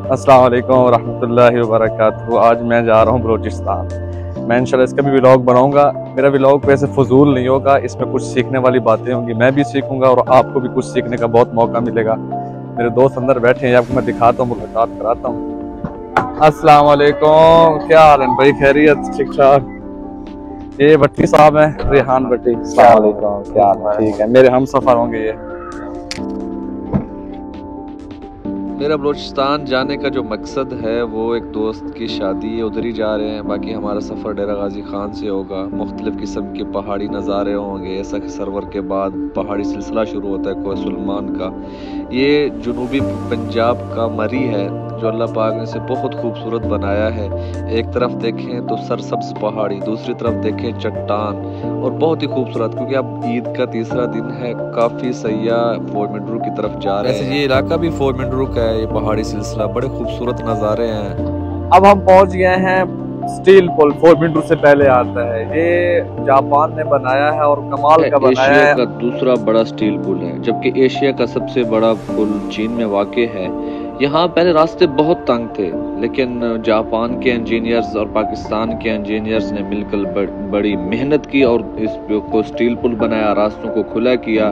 अस्सलाम वालेकुम रहमतुल्लाहि व बरकातहू। आज मैं जा रहा हूँ बलूचिस्तान। मैं इंशाल्लाह इसका भी व्लॉग बनाऊंगा। मेरा व्लॉग वैसे फजूल नहीं होगा, इसमें कुछ सीखने वाली बातें होंगी, मैं भी सीखूंगा और आपको भी कुछ सीखने का बहुत मौका मिलेगा। मेरे दोस्त अंदर बैठे हैं, आपको मैं दिखाता हूँ, मुलाकात कराता हूँ। अस्सलाम वालेकुम, क्या हाल है भाई? खैरियत? ठीक ठाक। ये भट्टी साहब हैं, रेहान भट्टी। अस्सलाम वालेकुम, क्या हाल है? ठीक है, मेरे हम सफ़र होंगे ये। मेरा बलूचिस्तान जाने का जो मकसद है वो एक दोस्त की शादी है, उधर ही जा रहे हैं। बाकी हमारा सफ़र डेरा गाजी खान से होगा। मुख्तलिफ़ किस्म के पहाड़ी नज़ारे होंगे। ऐसा सरवर के बाद पहाड़ी सिलसिला शुरू होता है कोह सुलेमान का। ये जनूबी पंजाब का मरी है जो अल्लाह पाक ने इसे बहुत खूबसूरत बनाया है। एक तरफ देखें तो सरसब्ज पहाड़ी, दूसरी तरफ देखें चट्टान, और बहुत ही खूबसूरत, क्योंकि अब ईद का तीसरा दिन है। काफ़ी सयाह फोर मिनरू की तरफ जा रहे हैं। वैसे ये इलाका भी फोर मिनरू का है, ये पहाड़ी सिलसिला, बड़े खूबसूरत नज़ारे हैं। अब हम पहुंच गए हैं स्टील पुल, फोर मिनरू से पहले आता है। ये जापान ने बनाया है और कमाल का बनाया है। एशिया का दूसरा बड़ा स्टील पुल है, जबकि एशिया का सबसे बड़ा पुल चीन में वाक़ है। यहाँ पहले रास्ते बहुत तंग थे, लेकिन जापान के इंजीनियर्स और पाकिस्तान के इंजीनियर्स ने मिलकर बड़ी मेहनत की और इसको स्टील पुल बनाया, रास्तों को खुला किया।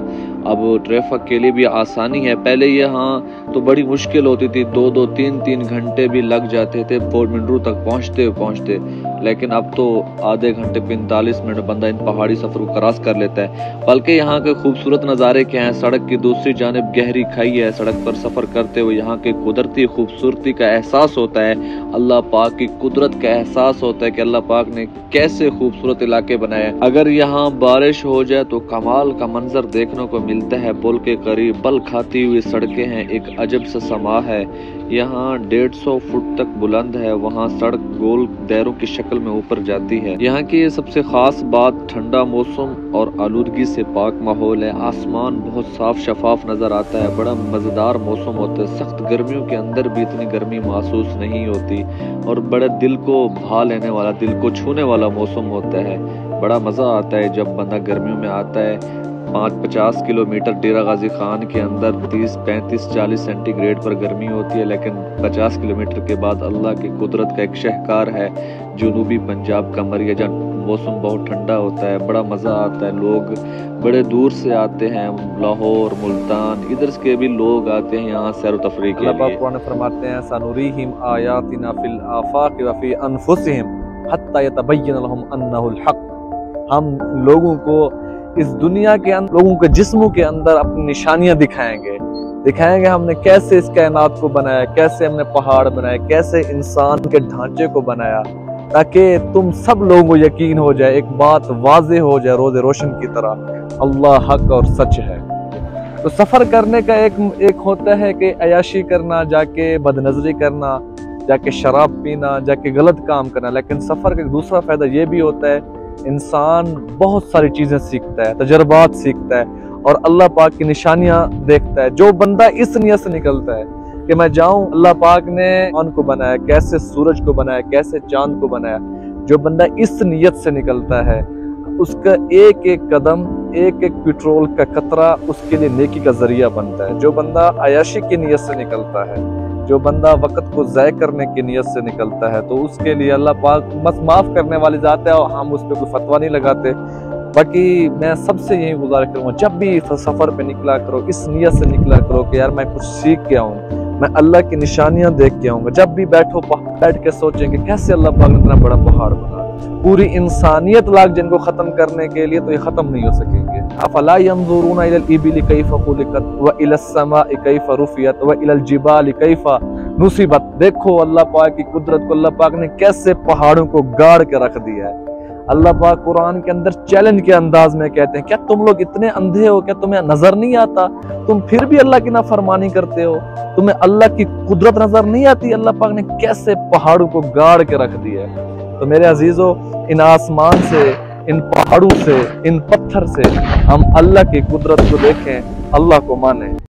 अब ट्रैफिक के लिए भी आसानी है। पहले यहाँ तो बड़ी मुश्किल होती थी, 2-2, 3-3 घंटे भी लग जाते थे फोर मिनरू तक पहुँचते, लेकिन अब तो आधे घंटे 45 मिनट बंदा इन पहाड़ी सफ़र को क्रॉस कर लेता है। बल्कि यहाँ के खूबसूरत नज़ारे क्या हैं, सड़क की दूसरी जानिब गहरी खाई है। सड़क पर सफ़र करते हुए यहाँ के कुदरती खूबसूरती का एहसास होता है, अल्लाह पाक की कुदरत का एहसास होता है कि अल्लाह पाक ने कैसे खूबसूरत इलाके बनाए। अगर यहाँ बारिश हो जाए तो कमाल का मंजर देखने को मिलता है। पुल के करीब बल खाती हुई सड़कें हैं, एक अजब सा समा है। यहाँ 150 फुट तक बुलंद है, वहाँ सड़क गोल दायरों की शक्ल में ऊपर जाती है। यहाँ की सबसे खास बात ठंडा मौसम और आलूदगी से पाक माहौल है। आसमान बहुत साफ शफाफ नजर आता है, बड़ा मजेदार मौसम होता है। सख्त गर्मियों के अंदर भी इतनी गर्मी महसूस नहीं होती और बड़ा दिल को भा लेने वाला, दिल को छूने वाला मौसम होता है। बड़ा मजा आता है जब बंदा गर्मियों में आता है। 50 किलोमीटर डेरा गाजी खान के अंदर 30, 35, 40 सेंटीग्रेड पर गर्मी होती है, लेकिन 50 किलोमीटर के बाद अल्लाह की कुदरत का एक शहकार है जनूबी पंजाब का मरिया, जहाँ मौसम बहुत ठंडा होता है। बड़ा मज़ा आता है। लोग बड़े दूर से आते हैं, लाहौर, मुल्तान, इधर के भी लोग आते हैं यहाँ सैर तफरीह के लिए। कुरान फरमाते हैं, सनुरीहिम आयातिना फिल आफाक व फी अनफुसिहिम हत्ता यतबय्यन लहुम अन्नहुल हक। हम लोगों को इस दुनिया के अंदर, लोगों के जिस्मों के अंदर अपनी निशानियां दिखाएंगे हमने कैसे इस कायनात को बनाया, कैसे हमने पहाड़ बनाए, कैसे इंसान के ढांचे को बनाया, ताकि तुम सब लोगों को यकीन हो जाए, एक बात वाज़ेह हो जाए रोज़े रोशन की तरह, अल्लाह हक और सच है। तो सफ़र करने का एक होता है कि अयाशी करना, जाके बदनजरी करना, जाके शराब पीना, जाके गलत काम करना, लेकिन सफ़र का दूसरा फ़ायदा ये भी होता है, इंसान बहुत सारी चीज़ें सीखता है, तजर्बात सीखता है और अल्लाह पाक की निशानियां देखता है। जो बंदा इस नियत से निकलता है कि मैं जाऊं, अल्लाह पाक ने उनको बनाया, कैसे सूरज को बनाया, कैसे चांद को बनाया, जो बंदा इस नियत से निकलता है, उसका एक एक कदम, एक एक पेट्रोल का कतरा उसके लिए नेकी का जरिया बनता है। जो बंदा अयाशी की नियत से निकलता है, जो बंदा वक़्त को ज़ाय करने की नियत से निकलता है, तो उसके लिए अल्लाह पाक बस माफ़ करने वाली ज़ात है और हम उस पर कोई फतवा नहीं लगाते। बाकी मैं सबसे यही गुजारिश करूँगा, जब भी सफ़र पे निकला करो, इस नियत से निकला करो कि यार मैं कुछ सीख के आऊँ, मैं अल्लाह की निशानियाँ देख के आऊँगा। जब भी बैठ के सोचेंगे कैसे अल्लाह पाक ने इतना बड़ा पहाड़ बना, पूरी इंसानियत लाख जिनको ख़त्म करने के लिए, तो ये ख़त्म नहीं हो सकेंगे। अफला यंजुरूना इलल इबिली कैफ़ खुलिकत व इलस समाई कैफ़ रुफ़ियत व इलल जिबाली कैफ़ नुसिबत। देखो अल्लाह पाक की कुदरत को, अल्लाह पाक ने कैसे पहाड़ों को गाड़ के रख दिया है। अल्लाह पाक कुरान के अंदर चैलेंज के अंदाज में कहते हैं, क्या तुम लोग इतने अंधे हो, क्या तुम्हें नजर नहीं आता, तुम फिर भी अल्लाह की नाफरमानी करते हो, तुम्हें अल्लाह की कुदरत नजर नहीं आती, अल्लाह पाक ने कैसे पहाड़ों को गाड़ के रख दिया है। तो मेरे अजीजों, इन आसमान से, इन पहाड़ों से, इन पत्थर से हम अल्लाह की कुदरत को देखें, अल्लाह को माने।